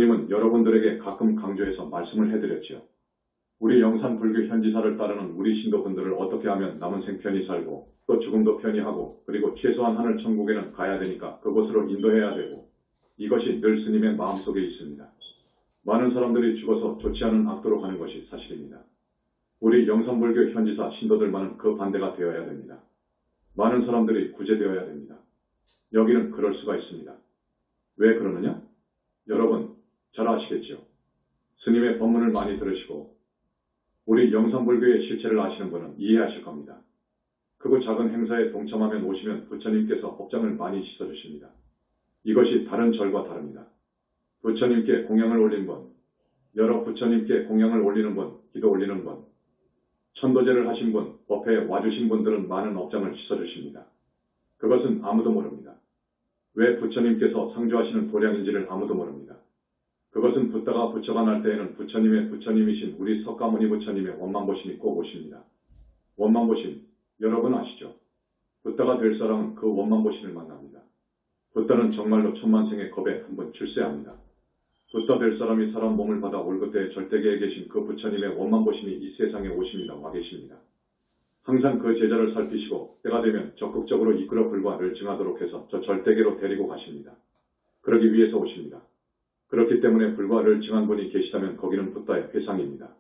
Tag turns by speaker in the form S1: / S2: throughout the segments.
S1: 스님은 여러분들에게 가끔 강조해서 말씀을 해드렸지요. 우리 영산불교 현지사를 따르는 우리 신도분들을 어떻게 하면 남은 생 편히 살고 또 죽음도 편히 하고 그리고 최소한 하늘 천국에는 가야 되니까 그곳으로 인도해야 되고 이것이 늘 스님의 마음속에 있습니다. 많은 사람들이 죽어서 좋지 않은 악도로 가는 것이 사실입니다. 우리 영산불교 현지사 신도들만은 그 반대가 되어야 됩니다. 많은 사람들이 구제되어야 됩니다. 여기는 그럴 수가 있습니다. 왜 그러느냐? 여러분 잘 아시겠지요. 스님의 법문을 많이 들으시고 우리 영산불교의 실체를 아시는 분은 이해하실 겁니다. 크고 작은 행사에 동참하면 오시면 부처님께서 법장을 많이 씻어주십니다. 이것이 다른 절과 다릅니다. 부처님께 공양을 올린 분, 여러 부처님께 공양을 올리는 분, 기도 올리는 분, 천도제를 하신 분, 법회에 와주신 분들은 많은 업장을 씻어주십니다. 그것은 아무도 모릅니다. 왜 부처님께서 상주하시는 도량인지를 아무도 모릅니다. 그것은 붓다가 부처가 날 때에는 부처님의 부처님이신 우리 석가모니 부처님의 원망보심이 꼭 오십니다. 원망보심, 여러분 아시죠? 붓다가 될 사람은 그 원망보심을 만납니다. 붓다는 정말로 천만생의 겁에 한 번 출세합니다. 붓다 될 사람이 사람 몸을 받아 올 그때에 절대계에 계신 그 부처님의 원망보심이 이 세상에 오십니다. 와 계십니다. 항상 그 제자를 살피시고 때가 되면 적극적으로 이끌어 불과를 증하도록 해서 저 절대계로 데리고 가십니다. 그러기 위해서 오십니다. 그렇기 때문에 불과를 증한 분이 계시다면 거기는 붓다의 회상입니다.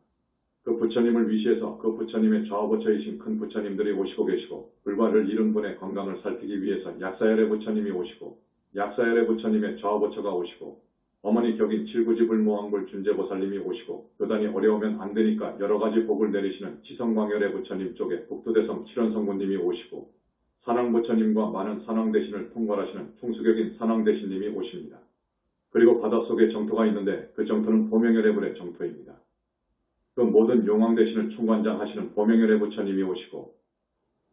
S1: 그 부처님을 위시해서 그 부처님의 좌우부처이신 큰 부처님들이 오시고 계시고 불과를 이룬 분의 건강을 살피기 위해서 약사열의 부처님이 오시고 약사열의 부처님의 좌우부처가 오시고 어머니 격인 칠구지불모왕불 준재보살님이 오시고 교단이 어려우면 안 되니까 여러 가지 복을 내리시는 치성광열의 부처님 쪽에 북두대성 칠원성군님이 오시고 산왕부처님과 많은 산왕대신을 통괄하시는 총수격인 산왕대신님이 오십니다. 그리고 바닷속에 정토가 있는데 그 정토는 보명열애불의 정토입니다. 그 모든 용왕대신을 총관장하시는 보명열애 부처님이 오시고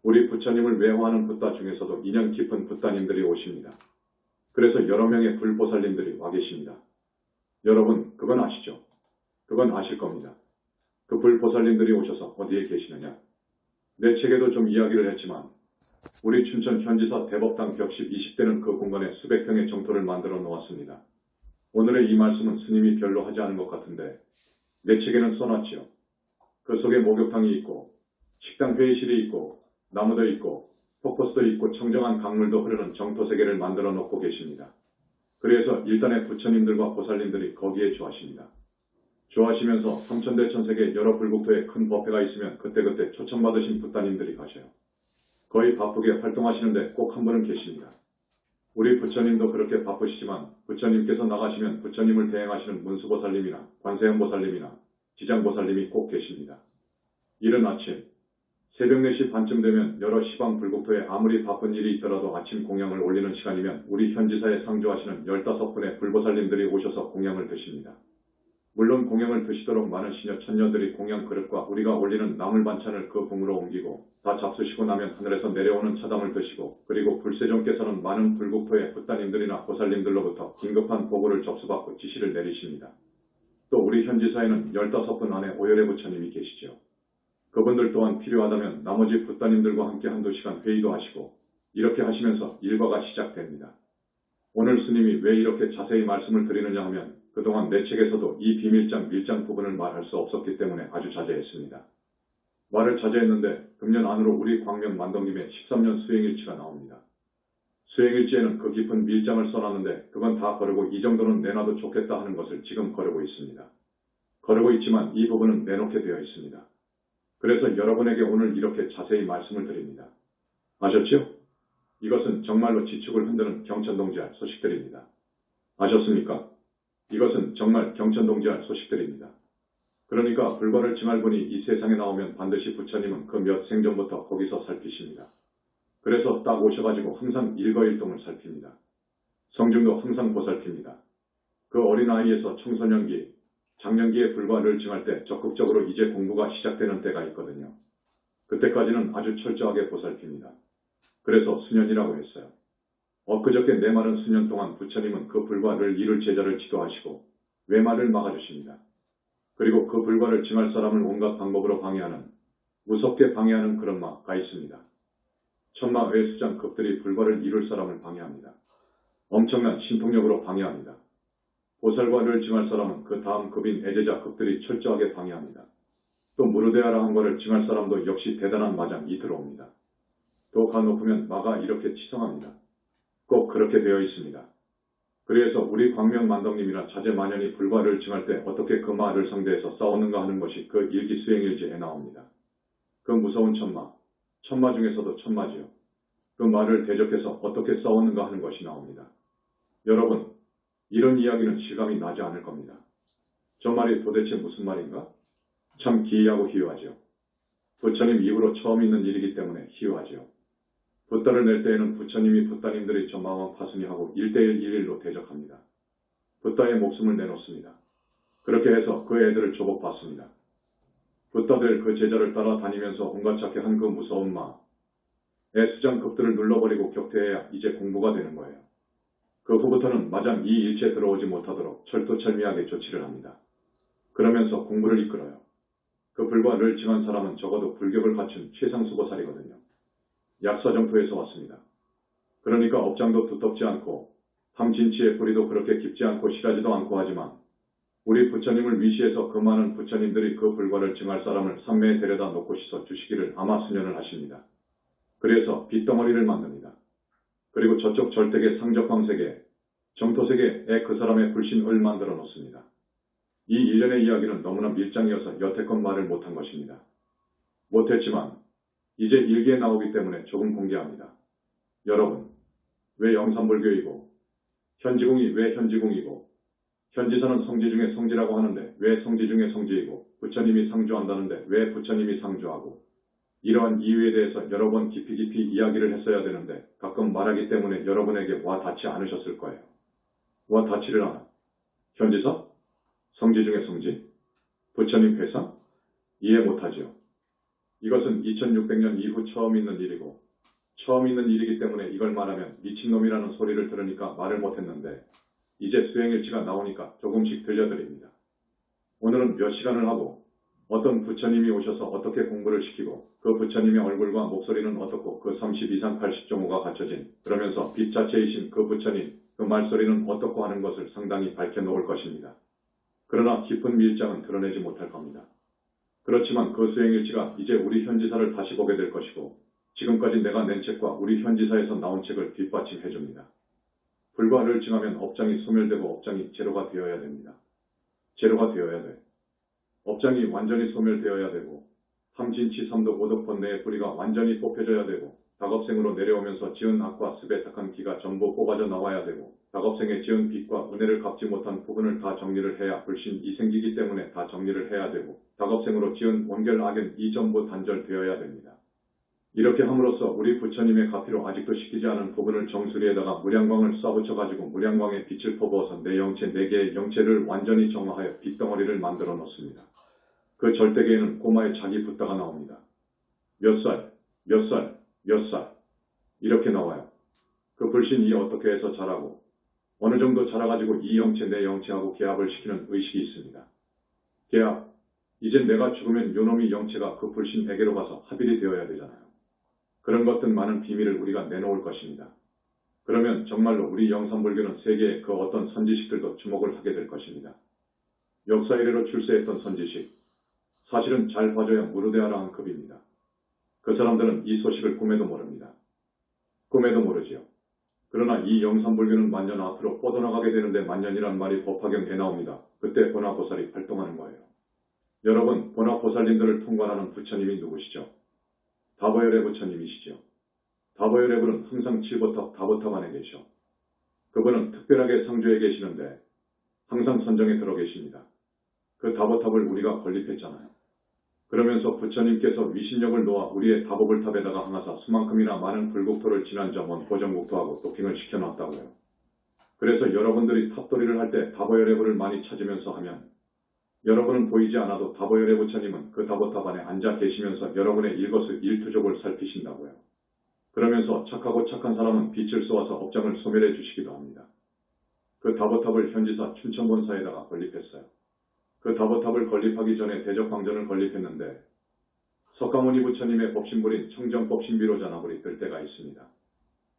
S1: 우리 부처님을 외화하는 붓다 중에서도 인연 깊은 붓다님들이 오십니다. 그래서 여러 명의 불보살님들이 와 계십니다. 여러분 그건 아시죠? 그건 아실 겁니다. 그 불보살님들이 오셔서 어디에 계시느냐? 내 책에도 좀 이야기를 했지만 우리 춘천 현지사 대법당 벽십 20대는 그 공간에 수백 평의 정토를 만들어 놓았습니다. 오늘의 이 말씀은 스님이 별로 하지 않은 것 같은데 내 책에는 써놨지요. 그 속에 목욕탕이 있고 식당 회의실이 있고 나무도 있고 폭포수도 있고 청정한 강물도 흐르는 정토세계를 만들어 놓고 계십니다. 그래서 일단의 부처님들과 보살님들이 거기에 좋아하십니다. 좋아하시면서 삼천대천세계 여러 불국토에 큰 법회가 있으면 그때그때 초청받으신 붓다님들이 가셔요. 거의 바쁘게 활동하시는데 꼭 한 분은 계십니다. 우리 부처님도 그렇게 바쁘시지만 부처님께서 나가시면 부처님을 대행하시는 문수보살님이나 관세음보살님이나 지장보살님이 꼭 계십니다. 이른 아침 새벽 4시 반쯤 되면 여러 시방 불국토에 아무리 바쁜 일이 있더라도 아침 공양을 올리는 시간이면 우리 현지사에 상주하시는 15분의 불보살님들이 오셔서 공양을 드십니다. 물론 공양을 드시도록 많은 시녀 천녀들이 공양 그릇과 우리가 올리는 나물 반찬을 그 봉으로 옮기고 다 잡수시고 나면 하늘에서 내려오는 차담을 드시고 그리고 불세종께서는 많은 불국토의 붓다님들이나 보살님들로부터 긴급한 보고를 접수받고 지시를 내리십니다. 또 우리 현지사에는 15분 안에 오열의 부처님이 계시죠. 그분들 또한 필요하다면 나머지 붓다님들과 함께 한두 시간 회의도 하시고 이렇게 하시면서 일과가 시작됩니다. 오늘 스님이 왜 이렇게 자세히 말씀을 드리느냐 하면 그동안 내 책에서도 이 비밀장 밀장 부분을 말할 수 없었기 때문에 아주 자제했습니다. 말을 자제했는데 금년 안으로 우리 광명 만덕님의 13년 수행일치가 나옵니다. 수행일지에는 그 깊은 밀장을 써놨는데 그건 다 거르고 이 정도는 내놔도 좋겠다 하는 것을 지금 거르고 있습니다. 거르고 있지만 이 부분은 내놓게 되어 있습니다. 그래서 여러분에게 오늘 이렇게 자세히 말씀을 드립니다. 아셨죠? 이것은 정말로 지축을 흔드는 경천동지할 소식들입니다. 아셨습니까? 이것은 정말 경천동지할 소식들입니다. 그러니까 불과를 증할 분이 이 세상에 나오면 반드시 부처님은 그 몇 생전부터 거기서 살피십니다. 그래서 딱 오셔가지고 항상 일거일동을 살핍니다. 성중도 항상 보살핍니다. 그 어린아이에서 청소년기, 장년기에 불과를 증할 때 적극적으로 이제 공부가 시작되는 때가 있거든요. 그때까지는 아주 철저하게 보살핍니다. 그래서 수년이라고 했어요. 엊그저께 내 말은 수년 동안 부처님은 그 불과를 이룰 제자를 지도하시고 외말을 막아주십니다. 그리고 그 불과를 증할 사람을 온갖 방법으로 방해하는, 무섭게 방해하는 그런 마가 있습니다. 천마 외수장급들이 불과를 이룰 사람을 방해합니다. 엄청난 신통력으로 방해합니다. 보살과를 징할 사람은 그 다음 급인 애제자 급들이 철저하게 방해합니다. 또 무르대하라 한 거를 징할 사람도 역시 대단한 마장이 들어옵니다. 도가 높으면 마가 이렇게 치성합니다. 꼭 그렇게 되어 있습니다. 그래서 우리 광명만덕님이나 자제만연이 불과를 징할 때 어떻게 그 마를 상대해서 싸웠는가 하는 것이 그 일기 수행일지에 나옵니다. 그 무서운 천마, 천마 중에서도 천마지요. 그 말을 대적해서 어떻게 싸웠는가 하는 것이 나옵니다. 여러분, 이런 이야기는 실감이 나지 않을 겁니다. 저 말이 도대체 무슨 말인가? 참 기이하고 희유하죠. 부처님 이후로 처음 있는 일이기 때문에 희유하죠. 붓다를 낼 때에는 부처님이 붓다님들의 저 마왕 파순이하고 1대1 1일로 대적합니다. 붓다의 목숨을 내놓습니다. 그렇게 해서 그 애들을 조복받습니다. 붓다들 그 제자를 따라다니면서 온갖 찾게 한 그 무서운 마, 애수장급들을 눌러버리고 격퇴해야 이제 공부가 되는 거예요. 그 후부터는 마장 이 일체에 들어오지 못하도록 철두철미하게 조치를 합니다. 그러면서 공부를 이끌어요. 그 불과를 징한 사람은 적어도 불격을 갖춘 최상수보살이거든요. 약사정토에서 왔습니다. 그러니까 업장도 두텁지 않고 탐진치의 뿌리도 그렇게 깊지 않고 실하지도 않고 하지만 우리 부처님을 위시해서 그 많은 부처님들이 그 불과를 징할 사람을 산매에 데려다 놓고 씻어 주시기를 아마 수년을 하십니다. 그래서 빗덩어리를 만듭니다. 그리고 저쪽 절대계 상적광세계, 정토세계에 그 사람의 불신을 만들어 놓습니다. 이 일련의 이야기는 너무나 밀장이어서 여태껏 말을 못한 것입니다. 못했지만 이제 일기에 나오기 때문에 조금 공개합니다. 여러분, 왜 영산불교이고 현지궁이 왜 현지궁이고 현지사는 성지 중에 성지라고 하는데 왜 성지 중에 성지이고 부처님이 상주한다는데 왜 부처님이 상주하고 이러한 이유에 대해서 여러 번 깊이 이야기를 했어야 되는데 가끔 말하기 때문에 여러분에게 와 닿지 않으셨을 거예요. 와 닿지를 않아. 현지사? 성지 중에 성지? 부처님 회상? 이해 못하지요. 이것은 2600년 이후 처음 있는 일이고 처음 있는 일이기 때문에 이걸 말하면 미친놈이라는 소리를 들으니까 말을 못했는데 이제 수행일지가 나오니까 조금씩 들려드립니다. 오늘은 몇 시간을 하고 어떤 부처님이 오셔서 어떻게 공부를 시키고 그 부처님의 얼굴과 목소리는 어떻고 그 30 이상 80.5가 갖춰진 그러면서 빛 자체이신 그 부처님 그 말소리는 어떻고 하는 것을 상당히 밝혀놓을 것입니다. 그러나 깊은 밀장은 드러내지 못할 겁니다. 그렇지만 그 수행일지가 이제 우리 현지사를 다시 보게 될 것이고 지금까지 내가 낸 책과 우리 현지사에서 나온 책을 뒷받침해 줍니다. 불과를 징하면 업장이 소멸되고 업장이 제로가 되어야 됩니다. 제로가 되어야 돼. 업장이 완전히 소멸되어야 되고 탐진치 삼독 오독 번뇌의 뿌리가 완전히 뽑혀져야 되고 다겁생으로 내려오면서 지은 악과 습의 탁한 기가 전부 뽑아져 나와야 되고 다겁생에 지은 빚과 은혜를 갚지 못한 부분을 다 정리를 해야 불신이 생기기 때문에 다 정리를 해야 되고 다겁생으로 지은 원결 악은 이 전부 단절되어야 됩니다. 이렇게 함으로써 우리 부처님의 가피로 아직도 시키지 않은 부분을 정수리에다가 무량광을 쏴붙여가지고 무량광의 빛을 퍼부어서 내 영체 4개의 영체를 완전히 정화하여 빛덩어리를 만들어 놓습니다. 그 절대계에는 꼬마의 자기 붓다가 나옵니다. 몇 살, 몇 살, 몇 살 이렇게 나와요. 그 불신이 어떻게 해서 자라고 어느 정도 자라가지고 이 영체 내 영체하고 계합을 시키는 의식이 있습니다. 계합, 이제 내가 죽으면 요놈이 영체가 그 불신에게로 가서 합일이 되어야 되잖아요. 그런 것들 많은 비밀을 우리가 내놓을 것입니다. 그러면 정말로 우리 영산불교는 세계의 그 어떤 선지식들도 주목을 하게 될 것입니다. 역사 이래로 출세했던 선지식, 사실은 잘 봐줘야 무르대하라는 급입니다. 그 사람들은 이 소식을 꿈에도 모릅니다. 꿈에도 모르지요. 그러나 이 영산불교는 만년 앞으로 뻗어나가게 되는데 만년이란 말이 법화경에 나옵니다. 그때 보나보살이 활동하는 거예요. 여러분, 보나보살님들을 통관하는 부처님이 누구시죠? 다보열의 부처님이시죠. 다보열의 불은 항상 칠보탑 다보탑 안에 계셔. 그분은 특별하게 상주에 계시는데 항상 선정에 들어 계십니다. 그 다보탑을 우리가 건립했잖아요. 그러면서 부처님께서 위신력을 놓아 우리의 다보불탑에다가 항아사 수만큼이나 많은 불국토를 지난점원 보정국토하고 도핑을 시켜놨다고요. 그래서 여러분들이 탑돌이를 할 때 다보열의 불을 많이 찾으면서 하면 여러분은 보이지 않아도 다보열의 부처님은 그 다보탑 안에 앉아 계시면서 여러분의 일거수일투족을 살피신다고요. 그러면서 착하고 착한 사람은 빛을 쏘아서 업장을 소멸해 주시기도 합니다. 그 다보탑을 현지사 춘천본사에다가 건립했어요. 그 다보탑을 건립하기 전에 대적광전을 건립했는데 석가모니 부처님의 법신불인 청정법신비로 잔화불이 뜰 때가 있습니다.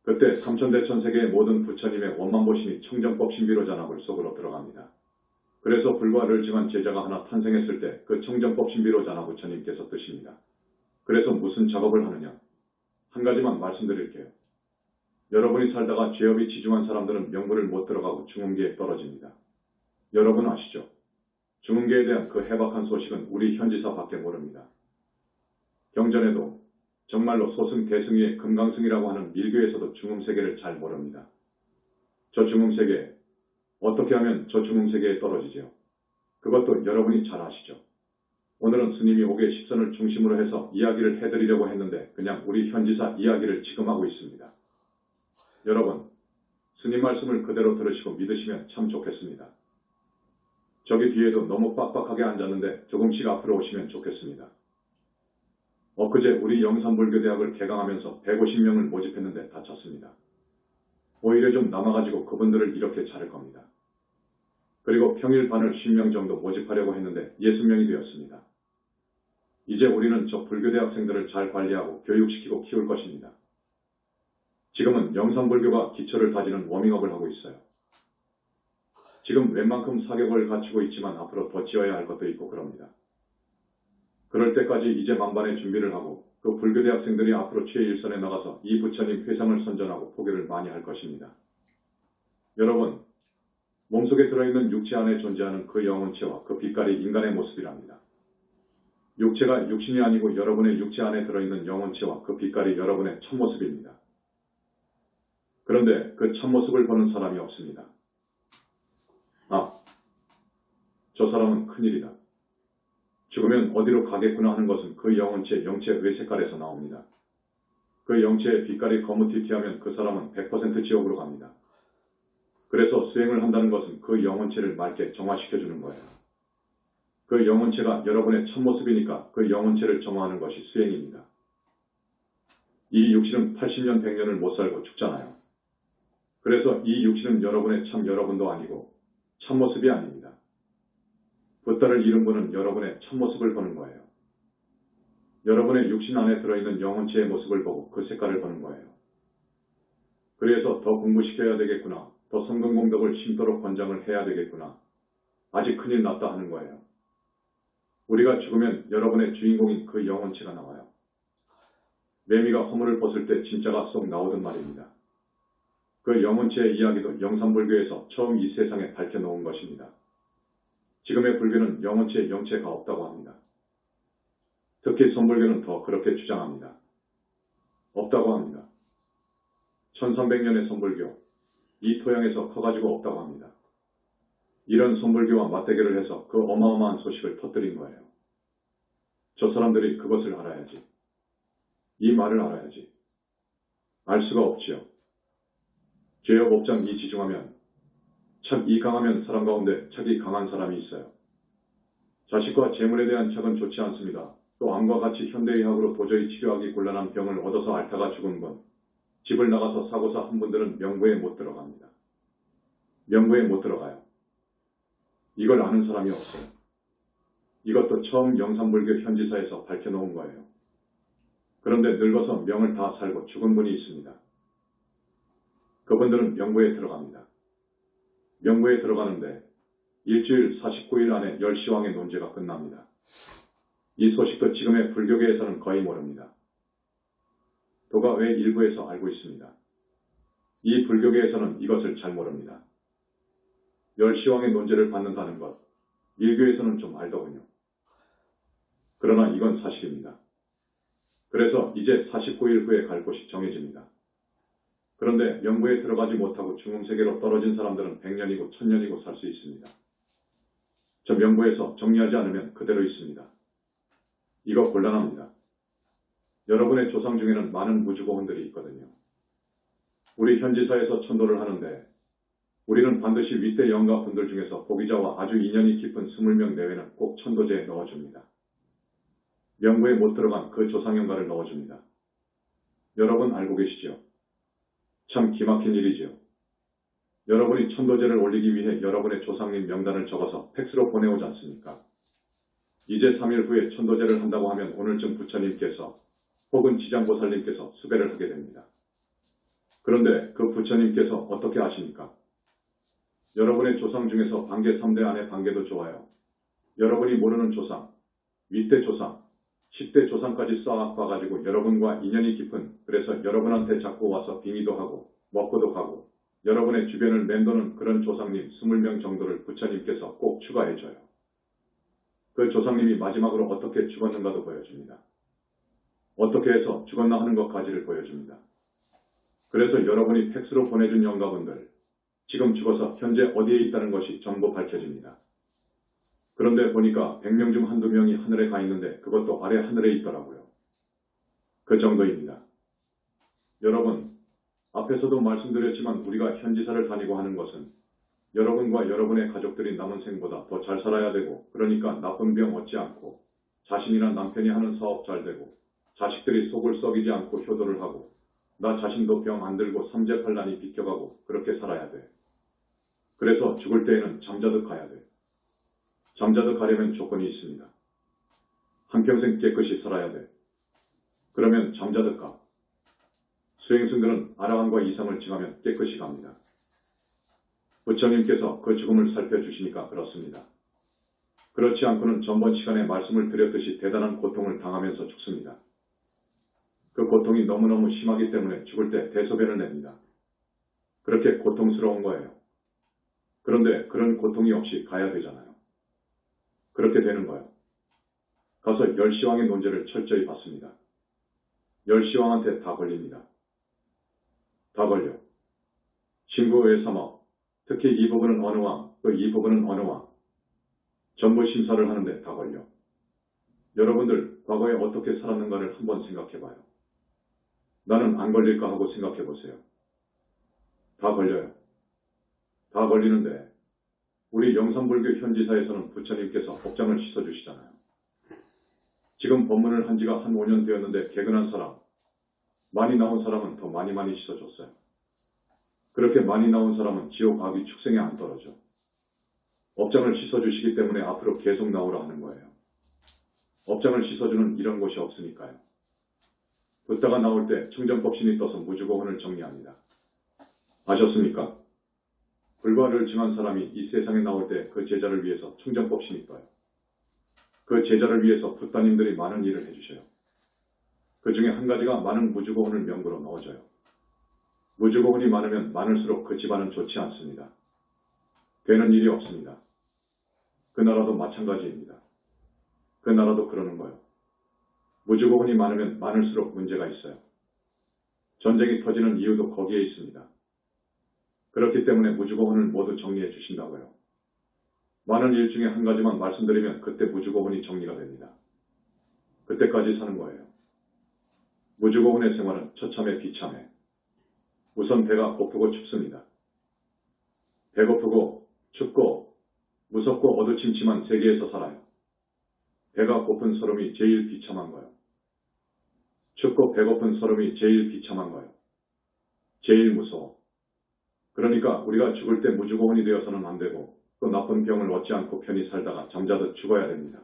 S1: 그때 삼천대천세계의 모든 부처님의 원만보신이 청정법신비로 잔화불 속으로 들어갑니다. 그래서 불과 르증한 제자가 하나 탄생했을 때 그 청정법 신비로자나 부처님께서 뜨십니다. 그래서 무슨 작업을 하느냐? 한 가지만 말씀드릴게요. 여러분이 살다가 죄업이 지중한 사람들은 명문을 못 들어가고 중흥계에 떨어집니다. 여러분 아시죠? 중흥계에 대한 그 해박한 소식은 우리 현지사밖에 모릅니다. 경전에도 정말로 소승 대승위의 금강승이라고 하는 밀교에서도 중흥세계를 잘 모릅니다. 저 중흥세계, 어떻게 하면 저 중흥세계에 떨어지죠? 그것도 여러분이 잘 아시죠? 오늘은 스님이 옥의 식선을 중심으로 해서 이야기를 해드리려고 했는데 그냥 우리 현지사 이야기를 지금 하고 있습니다. 여러분, 스님 말씀을 그대로 들으시고 믿으시면 참 좋겠습니다. 저기 뒤에도 너무 빡빡하게 앉았는데 조금씩 앞으로 오시면 좋겠습니다. 엊그제 우리 영산불교대학을 개강하면서 150명을 모집했는데 다 찼습니다. 오히려 좀 남아가지고 그분들을 이렇게 자를 겁니다. 그리고 평일 반을 50명 정도 모집하려고 했는데 60명이 되었습니다. 이제 우리는 저 불교대학생들을 잘 관리하고 교육시키고 키울 것입니다. 지금은 영산불교가 기초를 다지는 워밍업을 하고 있어요. 지금 웬만큼 사격을 갖추고 있지만 앞으로 더 지어야 할 것도 있고 그럽니다. 그럴 때까지 이제 만반의 준비를 하고 그 불교대학생들이 앞으로 최일선에 나가서 이 부처님 회상을 선전하고 포교를 많이 할 것입니다. 여러분, 몸속에 들어있는 육체 안에 존재하는 그 영혼체와 그 빛깔이 인간의 모습이랍니다. 육체가 육신이 아니고 여러분의 육체 안에 들어있는 영혼체와 그 빛깔이 여러분의 참모습입니다. 그런데 그 참모습을 보는 사람이 없습니다. 아, 저 사람은 큰일이다. 죽으면 어디로 가겠구나 하는 것은 그 영혼체, 영체의 색깔에서 나옵니다. 그 영체의 빛깔이 거무튀튀하면 그 사람은 100% 지옥으로 갑니다. 그래서 수행을 한다는 것은 그 영혼체를 맑게 정화시켜주는 거예요. 그 영혼체가 여러분의 참모습이니까 그 영혼체를 정화하는 것이 수행입니다. 이 육신은 80년, 100년을 못 살고 죽잖아요. 그래서 이 육신은 여러분의 참 여러분도 아니고 참모습이 아닙니다. 붓다를 잃은 분은 여러분의 참모습을 보는 거예요. 여러분의 육신 안에 들어있는 영혼체의 모습을 보고 그 색깔을 보는 거예요. 그래서 더 공부시켜야 되겠구나. 더 성근공덕을 심도록 권장을 해야 되겠구나. 아직 큰일 났다 하는 거예요. 우리가 죽으면 여러분의 주인공인 그 영혼체가 나와요. 매미가 허물을 벗을 때 진짜가 쏙 나오던 말입니다. 그 영혼체의 이야기도 영산불교에서 처음 이 세상에 밝혀놓은 것입니다. 지금의 불교는 영혼체의 영체가 없다고 합니다. 특히 선불교는 더 그렇게 주장합니다. 없다고 합니다. 1300년의 선불교, 이 토양에서 커가지고 없다고 합니다. 이런 선불교와 맞대결을 해서 그 어마어마한 소식을 터뜨린 거예요. 저 사람들이 그것을 알아야지. 이 말을 알아야지. 알 수가 없지요. 죄업 업장 이 지중하면 참 이 강하면 사람 가운데 척이 강한 사람이 있어요. 자식과 재물에 대한 척은 좋지 않습니다. 또 암과 같이 현대의학으로 도저히 치료하기 곤란한 병을 얻어서 앓다가 죽은 분, 집을 나가서 사고사 한 분들은 명부에 못 들어갑니다. 명부에 못 들어가요. 이걸 아는 사람이 없어요. 이것도 처음 영산불교 현지사에서 밝혀놓은 거예요. 그런데 늙어서 명을 다 살고 죽은 분이 있습니다. 그분들은 명부에 들어갑니다. 명부에 들어가는데 일주일 49일 안에 10시왕의 논제가 끝납니다. 이 소식도 지금의 불교계에서는 거의 모릅니다. 도가 왜 일부에서 알고 있습니다. 이 불교계에서는 이것을 잘 모릅니다. 10시왕의 논제를 받는다는 것, 밀교에서는 좀 알더군요. 그러나 이건 사실입니다. 그래서 이제 49일 후에 갈 곳이 정해집니다. 그런데 명부에 들어가지 못하고 중흥세계로 떨어진 사람들은 100년이고 1000년이고 살 수 있습니다. 저 명부에서 정리하지 않으면 그대로 있습니다. 이거 곤란합니다. 여러분의 조상 중에는 많은 무주고혼들이 있거든요. 우리 현지사에서 천도를 하는데 우리는 반드시 윗대 영가 분들 중에서 보기자와 아주 인연이 깊은 20명 내외는 꼭 천도제에 넣어줍니다. 명부에 못 들어간 그 조상영가를 넣어줍니다. 여러분 알고 계시죠? 참 기막힌 일이지요. 여러분이 천도제를 올리기 위해 여러분의 조상님 명단을 적어서 팩스로 보내오지 않습니까? 이제 3일 후에 천도제를 한다고 하면 오늘쯤 부처님께서 혹은 지장보살님께서 수배를 하게 됩니다. 그런데 그 부처님께서 어떻게 아십니까? 여러분의 조상 중에서 반개 3대 안에 반개도 좋아요. 여러분이 모르는 조상, 윗대 조상, 10대 조상까지 쌓아가지고 여러분과 인연이 깊은, 그래서 여러분한테 자꾸 와서 빙의도 하고 먹고도 가고 여러분의 주변을 맴도는 그런 조상님 20명 정도를 부처님께서 꼭 추가해줘요. 그 조상님이 마지막으로 어떻게 죽었는가도 보여줍니다. 어떻게 해서 죽었나 하는 것까지를 보여줍니다. 그래서 여러분이 팩스로 보내준 영가분들, 지금 죽어서 현재 어디에 있다는 것이 전부 밝혀집니다. 그런데 보니까 100명 중 한두 명이 하늘에 가 있는데 그것도 아래 하늘에 있더라고요. 그 정도입니다. 여러분, 앞에서도 말씀드렸지만 우리가 현지사를 다니고 하는 것은 여러분과 여러분의 가족들이 남은 생보다 더 잘 살아야 되고, 그러니까 나쁜 병 얻지 않고 자신이나 남편이 하는 사업 잘 되고 자식들이 속을 썩이지 않고 효도를 하고 나 자신도 병 안 들고 삼재팔란이 비켜가고 그렇게 살아야 돼. 그래서 죽을 때에는 잠자듯 가야 돼. 잠자듯 가려면 조건이 있습니다. 한평생 깨끗이 살아야 돼. 그러면 잠자듯 가. 수행승들은 아라한과 이상을 징하면 깨끗이 갑니다. 부처님께서 그 죽음을 살펴주시니까 그렇습니다. 그렇지 않고는 전번 시간에 말씀을 드렸듯이 대단한 고통을 당하면서 죽습니다. 그 고통이 너무너무 심하기 때문에 죽을 때 대소변을 냅니다. 그렇게 고통스러운 거예요. 그런데 그런 고통이 없이 가야 되잖아요. 그렇게 되는 거예요. 가서 열시왕의 논제를 철저히 받습니다. 열시왕한테 다 걸립니다. 다 걸려. 신구 외삼업, 특히 이 부분은 어느 왕, 그 이 부분은 어느 왕. 전부 심사를 하는데 다 걸려. 여러분들 과거에 어떻게 살았는가를 한번 생각해봐요. 나는 안 걸릴까 하고 생각해보세요. 다 걸려요. 다 걸리는데 우리 영산불교 현지사에서는 부처님께서 법장을 씻어주시잖아요. 지금 법문을 한 지가 한 5년 되었는데 개근한 사람, 많이 나온 사람은 더 많이 씻어줬어요. 그렇게 많이 나온 사람은 지옥 악이 축생에 안 떨어져. 업장을 씻어주시기 때문에 앞으로 계속 나오라 하는 거예요. 업장을 씻어주는 이런 곳이 없으니까요. 붓다가 나올 때 청정법신이 떠서 무주고혼을 정리합니다. 아셨습니까? 불과를 증한 사람이 이 세상에 나올 때 그 제자를 위해서 청정법신이 떠요. 그 제자를 위해서 붓다님들이 많은 일을 해주셔요. 그 중에 한 가지가 많은 무주고혼을 명부로 넣어줘요. 무주고혼이 많으면 많을수록 그 집안은 좋지 않습니다. 되는 일이 없습니다. 그 나라도 마찬가지입니다. 그 나라도 그러는 거예요. 무주고혼이 많으면 많을수록 문제가 있어요. 전쟁이 터지는 이유도 거기에 있습니다. 그렇기 때문에 무주고혼을 모두 정리해 주신다고요. 많은 일 중에 한 가지만 말씀드리면 그때 무주고혼이 정리가 됩니다. 그때까지 사는 거예요. 무주고혼의 생활은 처참해 비참해. 우선 배가 고프고 춥습니다. 배고프고 춥고 무섭고 어두침침한 세계에서 살아요. 배가 고픈 서름이 제일 비참한 거예요. 춥고 배고픈 서름이 제일 비참한 거예요. 제일 무서워. 그러니까 우리가 죽을 때 무주고혼이 되어서는 안 되고 또 나쁜 병을 얻지 않고 편히 살다가 잠자듯 죽어야 됩니다.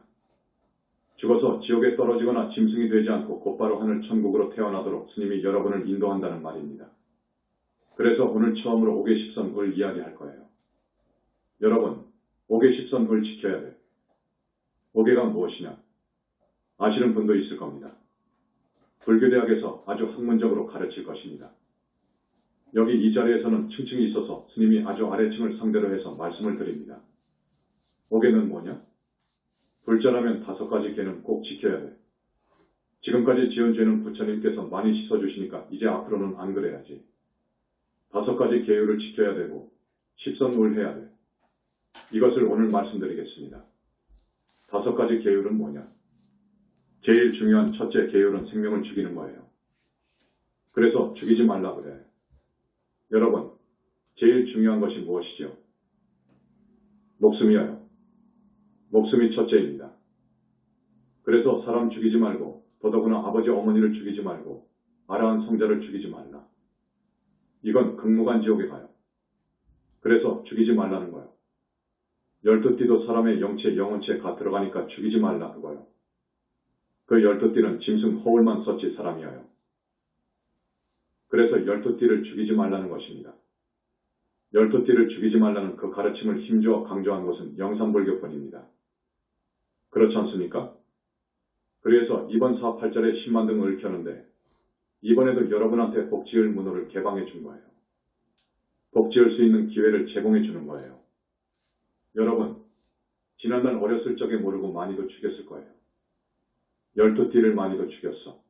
S1: 죽어서 지옥에 떨어지거나 짐승이 되지 않고 곧바로 하늘 천국으로 태어나도록 스님이 여러분을 인도한다는 말입니다. 그래서 오늘 처음으로 5개10선을 이야기할 거예요. 여러분, 5개10선을 지켜야 돼. 5개가 무엇이냐? 아시는 분도 있을 겁니다. 불교대학에서 아주 학문적으로 가르칠 것입니다. 여기 이 자리에서는 층층이 있어서 스님이 아주 아래층을 상대로 해서 말씀을 드립니다. 5개는 뭐냐? 불자라면 5가지 개는 꼭 지켜야 돼. 지금까지 지은 죄는 부처님께서 많이 씻어주시니까 이제 앞으로는 안 그래야지. 5가지 계율을 지켜야 되고 10선을 해야 돼. 이것을 오늘 말씀드리겠습니다. 5가지 계율은 뭐냐? 제일 중요한 첫째 계율은 생명을 죽이는 거예요. 그래서 죽이지 말라 그래. 여러분, 제일 중요한 것이 무엇이죠? 목숨이에요. 목숨이 첫째입니다. 그래서 사람 죽이지 말고 더더구나 아버지 어머니를 죽이지 말고 아라한 성자를 죽이지 말라. 이건 극무간 지옥에 가요. 그래서 죽이지 말라는 거예요. 12띠도 사람의 영체, 영혼체에 가 들어가니까 죽이지 말라 그거예요. 그 12띠는 짐승 허울만 썼지 사람이에요. 그래서 12띠를 죽이지 말라는 것입니다. 열두띠를 죽이지 말라는 그 가르침을 힘주어 강조한 것은 영산불교뿐입니다. 그렇지 않습니까? 그래서 이번 사업 8절에 10만 등을 켜는데 이번에도 여러분한테 복지을 문호를 개방해 준 거예요. 복지할 수 있는 기회를 제공해 주는 거예요. 여러분, 지난날 어렸을 적에 모르고 많이도 죽였을 거예요. 12띠를 많이도 죽였어.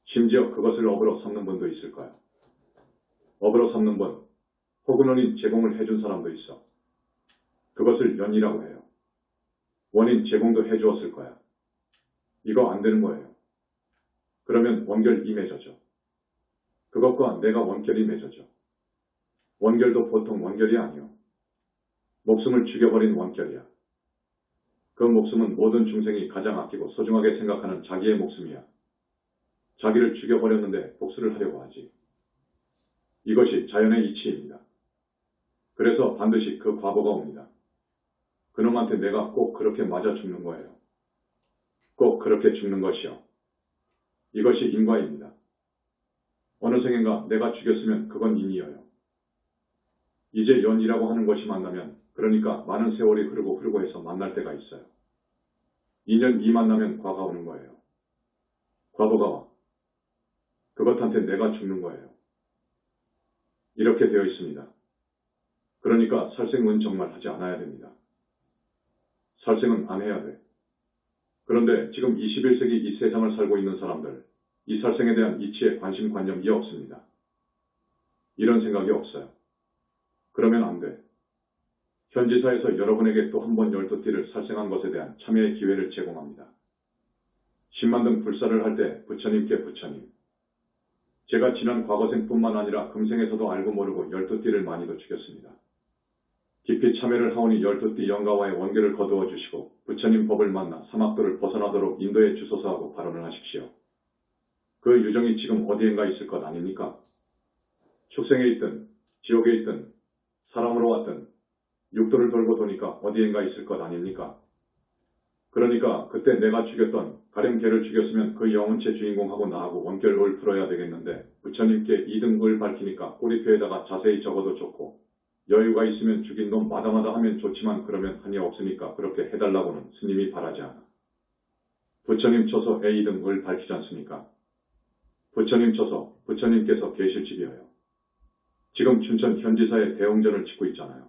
S1: 심지어 그것을 업으로 삼는 분도 있을 거예요. 업으로 삼는 분, 혹은 원인 제공을 해준 사람도 있어. 그것을 연이라고 해요. 원인 제공도 해주었을 거야. 이거 안 되는 거예요. 그러면 원결이 맺어져. 그것과 내가 원결이 맺어져. 원결도 보통 원결이 아니요. 목숨을 죽여버린 원결이야. 그 목숨은 모든 중생이 가장 아끼고 소중하게 생각하는 자기의 목숨이야. 자기를 죽여버렸는데 복수를 하려고 하지. 이것이 자연의 이치입니다. 그래서 반드시 그 과보가 옵니다. 그놈한테 내가 꼭 그렇게 맞아 죽는 거예요. 꼭 그렇게 죽는 것이요. 이것이 인과입니다. 어느 생인가 내가 죽였으면 그건 인이어요. 이제 연이라고 하는 것이 만나면 그러니까 많은 세월이 흐르고 해서 만날 때가 있어요. 2년 2 만나면 과가 오는 거예요. 과보가 와. 그것한테 내가 죽는 거예요. 이렇게 되어 있습니다. 그러니까 살생은 정말 하지 않아야 됩니다. 살생은 안 해야 돼. 그런데 지금 21세기 이 세상을 살고 있는 사람들, 이 살생에 대한 이치에 관심관념이 없습니다. 이런 생각이 없어요. 그러면 안 돼. 현지사에서 여러분에게 또 한 번 12띠를 살생한 것에 대한 참여의 기회를 제공합니다. 10만 등 불사를 할 때 부처님께 부처님. 제가 지난 과거생뿐만 아니라 금생에서도 알고 모르고 12띠를 많이도 죽였습니다. 깊이 참여를 하오니 12띠 영가와의 원결을 거두어 주시고 부처님 법을 만나 사막도를 벗어나도록 인도에 주소서 하고 발언을 하십시오. 그 유정이 지금 어디엔가 있을 것 아닙니까? 축생에 있든 지옥에 있든 사람으로 왔든 육도를 돌고 도니까 어디엔가 있을 것 아닙니까? 그러니까 그때 내가 죽였던 가령 개를 죽였으면 그 영혼체 주인공하고 나하고 원결을 풀어야 되겠는데 부처님께 2등을 밝히니까 꼬리표에다가 자세히 적어도 좋고 여유가 있으면 죽인 놈 마다마다 하면 좋지만 그러면 한이 없으니까 그렇게 해달라고는 스님이 바라지 않아. 부처님 쳐서 A2등을 밝히지 않습니까? 부처님 쳐서 부처님께서 계실 집이어요. 지금 춘천 현지사에 대웅전을 짓고 있잖아요.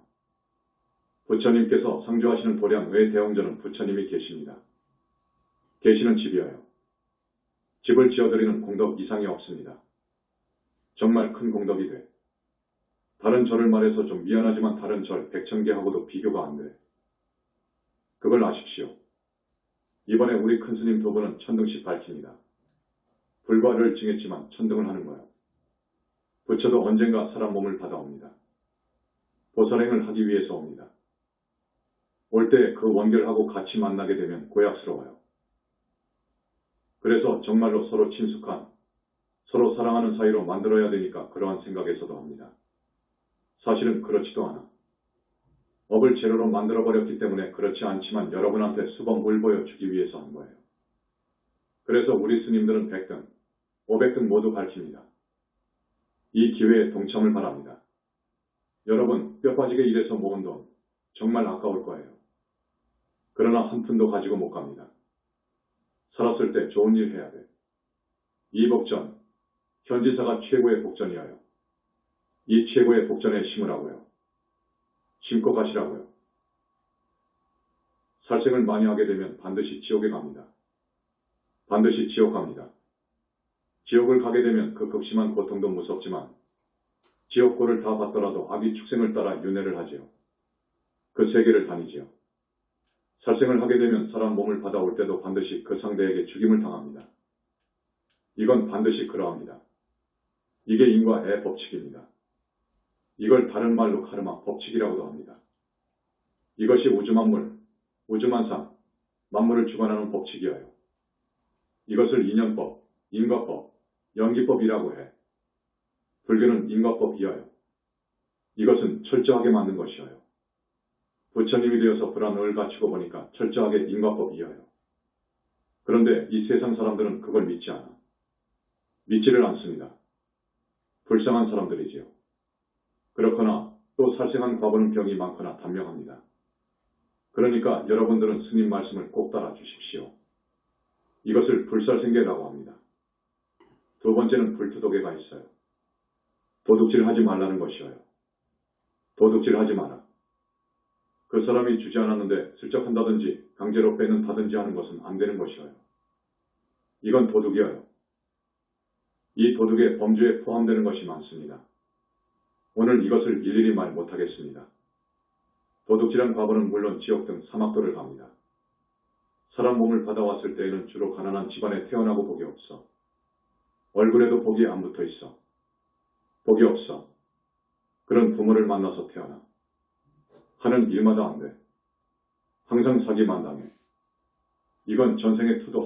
S1: 부처님께서 상주하시는 도량 외 대웅전은 부처님이 계십니다. 계시는 집이어요. 집을 지어드리는 공덕 이상이 없습니다. 정말 큰 공덕이 돼. 다른 절을 말해서 좀 미안하지만 다른 절 100,000개하고도 비교가 안 돼. 그걸 아십시오. 이번에 우리 큰 스님 두 분은 천등씩 밝힙니다. 불과를 징했지만 천등을 하는 거예요. 부처도 언젠가 사람 몸을 받아옵니다. 보살행을 하기 위해서 옵니다. 올 때 그 원결하고 같이 만나게 되면 고약스러워요. 그래서 정말로 서로 친숙한, 서로 사랑하는 사이로 만들어야 되니까 그러한 생각에서도 합니다. 사실은 그렇지도 않아. 업을 재료로 만들어버렸기 때문에 그렇지 않지만 여러분한테 수범 물 보여주기 위해서 한 거예요. 그래서 우리 스님들은 100등, 500등 모두 밝힙니다. 이 기회에 동참을 바랍니다. 여러분, 뼈 빠지게 일해서 모은 돈 정말 아까울 거예요. 그러나 한 푼도 가지고 못 갑니다. 살았을 때 좋은 일 해야 돼. 이 복전, 현지사가 최고의 복전이어요. 이 최고의 복전에 심으라고요. 심고 가시라고요. 살생을 많이 하게 되면 반드시 지옥에 갑니다. 반드시 지옥 갑니다. 지옥을 가게 되면 그 극심한 고통도 무섭지만 지옥고를 다 받더라도 아기 축생을 따라 윤회를 하지요. 그 세계를 다니지요. 살생을 하게 되면 사람 몸을 받아올 때도 반드시 그 상대에게 죽임을 당합니다. 이건 반드시 그러합니다. 이게 인과의 법칙입니다. 이걸 다른 말로 카르마 법칙이라고도 합니다. 이것이 우주만물, 우주만상, 만물을 주관하는 법칙이어요. 이것을 인연법, 인과법, 연기법이라고 해. 불교는 인과법이어요. 이것은 철저하게 맞는 것이어요. 부처님이 되어서 불안을 갖추고 보니까 철저하게 인과법이어요. 그런데 이 세상 사람들은 그걸 믿지 않아. 믿지를 않습니다. 불쌍한 사람들이지요. 그렇거나 또 살생한 과부는 병이 많거나 단명합니다. 그러니까 여러분들은 스님 말씀을 꼭 따라 주십시오. 이것을 불살생계라고 합니다. 두 번째는 불투독에가 있어요. 도둑질하지 말라는 것이어요. 도둑질하지 마라. 그 사람이 주지 않았는데 슬쩍 한다든지 강제로 빼는다든지 하는 것은 안 되는 것이어요. 이건 도둑이어요. 이 도둑의 범주에 포함되는 것이 많습니다. 오늘 이것을 일일이 말 못하겠습니다. 도둑질한 과부는 물론 지옥 등 사막도를 갑니다. 사람 몸을 받아왔을 때에는 주로 가난한 집안에 태어나고 복이 없어. 얼굴에도 복이 안 붙어 있어. 복이 없어. 그런 부모를 만나서 태어나. 하는 일마다 안 돼. 항상 사기만 당해. 이건 전생의 투도